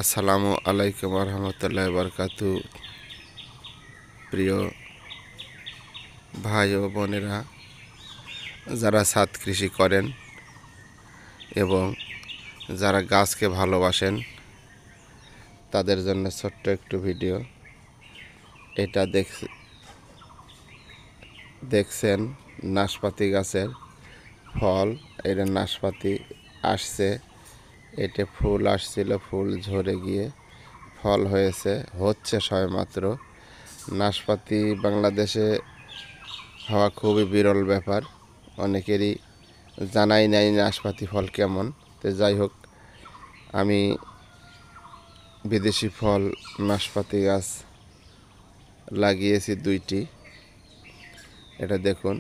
আসসালামু আলাইকুম রহমতুল্লাহ বরকাতু। প্রিয় ভাই ও বোনেরা, যারা ছাদ কৃষি করেন এবং যারা গাছকে ভালোবাসেন, তাদের জন্য ছোট্ট একটু ভিডিও। এটা দেখছেন নাশপাতি গাছের ফল। এটা নাশপাতি আসছে, এটা ফুল আসছিল, ফুল ঝরে গিয়ে ফল হচ্ছে সবেমাত্র। নাশপাতি বাংলাদেশে হওয়া খুবই বিরল ব্যাপার, অনেকেরই জানাই নাই নাশপাতি ফল কেমন। তো যাই হোক, আমি বিদেশি ফল নাশপাতি গাছ লাগিয়েছি 2টি। এটা দেখুন,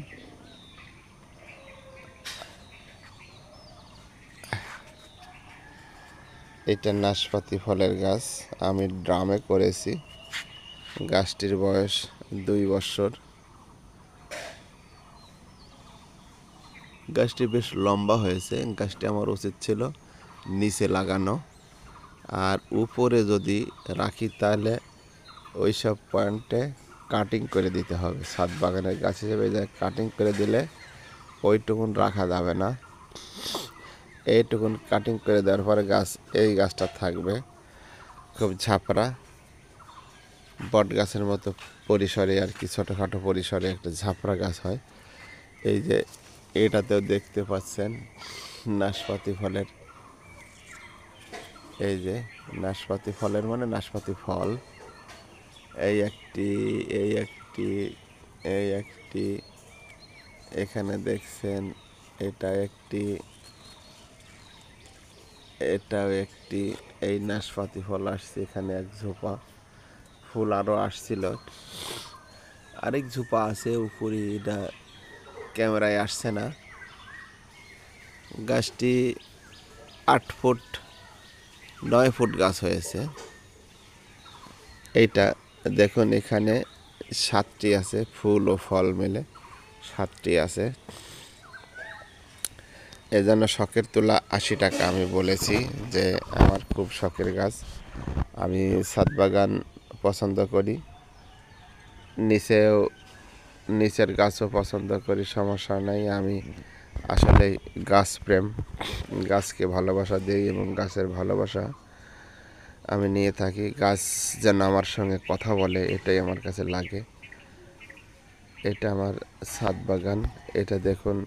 এটা নাশপাতি ফলের গাছ। আমি ড্রামে করেছি। গাছটির বয়স 2 বছর। গাছটি বেশ লম্বা হয়েছে। গাছটি আমার উচিত ছিল নিচে লাগানো, আর উপরে যদি রাখি তাহলে ওই সব পয়েন্টে কাটিং করে দিতে হবে। ছাদ বাগানের গাছ হিসেবে যা কাটিং করে দিলে ওইটুকুন রাখা যাবে না। এইটুকুন কাটিং করে দেওয়ার পরে এই গাছটা থাকবে খুব ঝাপড়া, বট গাছের মতো পরিসরে আর কি, ছোটোখাটো পরিসরে একটা ঝাপড়া গাছ হয়। এই যে এটাতেও দেখতে পাচ্ছেন নাশপাতি ফলের, এই যে নাশপাতি ফলের মানে নাশপাতি ফল। এই একটি, এই একটি, এই একটি, এখানে দেখছেন এটা একটি, এটাও একটি। এই নাশপাতি ফল আসছে, এখানে এক ঝোপা ফুল আরও আসছিল, আরেক ঝোপা আছে উপরে, এটা ক্যামেরায় আসছে না। গাছটি 8 ফুট 9 ফুট গাছ হয়েছে। এইটা দেখুন, এখানে 7টি আছে, ফুল ও ফল মিলে 7টি আছে। এজন্য শখের তোলা 80 টাকা। আমি বলেছি যে আমার খুব শখের গাছ, আমি ছাদ বাগান পছন্দ করি, নিচের গাছও পছন্দ করি, সমস্যা নাই। আমি আসলে গাছ প্রেম, গাছকে ভালোবাসা দিই এবং গাছের ভালোবাসা আমি নিয়ে থাকি। গাছ যেন আমার সঙ্গে কথা বলে, এটাই আমার কাছে লাগে। এটা আমার ছাদ বাগান। এটা দেখুন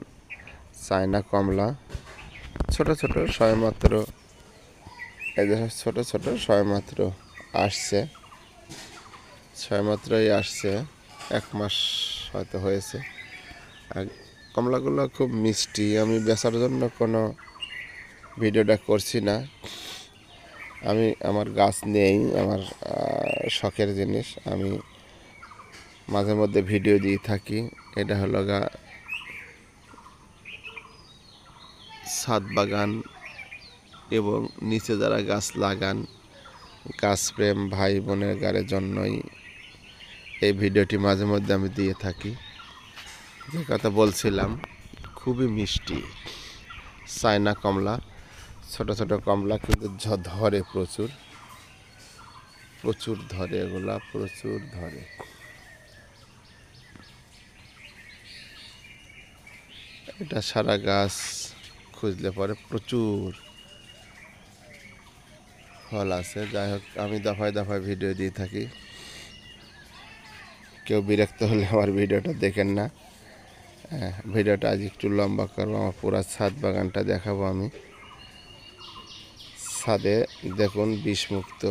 চায়না কমলা, ছোট ছোট সবেমাত্র, এদের ছোট ছোট সবেমাত্র আসছে, সবেমাত্রই আসছে, 1 মাস হয়তো হয়েছে। আর কমলাগুলো খুব মিষ্টি। আমি বেচার জন্য কোনো ভিডিওটা করছি না, আমি আমার গাছ নেই, আমার শখের জিনিস, আমি মাঝে মধ্যে ভিডিও দিয়ে থাকি। এটা হলো ছাদ বাগান এবং নিচে যারা গাছ লাগান, গাছপ্রেম ভাই বোনের গাড়ির জন্যই এই ভিডিওটি মাঝে মধ্যে আমি দিয়ে থাকি। যে কথা বলছিলাম, খুবই মিষ্টি চায়না কমলা, ছোট ছোট কমলা, কিন্তু ধরে প্রচুর, প্রচুর ধরে, এগুলা প্রচুর ধরে। এটা সারা গাছ খুঁজলে পরে প্রচুর ফল আছে। যাই হোক, আমি দফায় দফায় ভিডিও দিয়ে থাকি, কেউ বিরক্ত হলে আমার ভিডিওটা দেখেন না। ভিডিওটা আজ একটু লম্বা করবো, আমার পুরা ছাদ বাগানটা দেখাবো আমি। ছাদে দেখুন বিষমুক্ত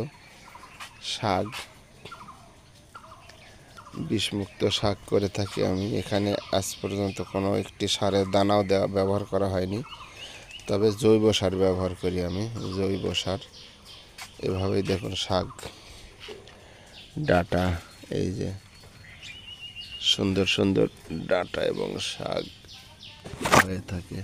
শাক করে থাকি আমি। এখানে আজ পর্যন্ত কোনো একটি সারের দানাও ব্যবহার করা হয়নি, তবে জৈব সার ব্যবহার করি আমি, জৈব সার। এভাবেই দেখুন শাক ডাটা, এই যে সুন্দর সুন্দর ডাটা এবং শাক হয়ে থাকে।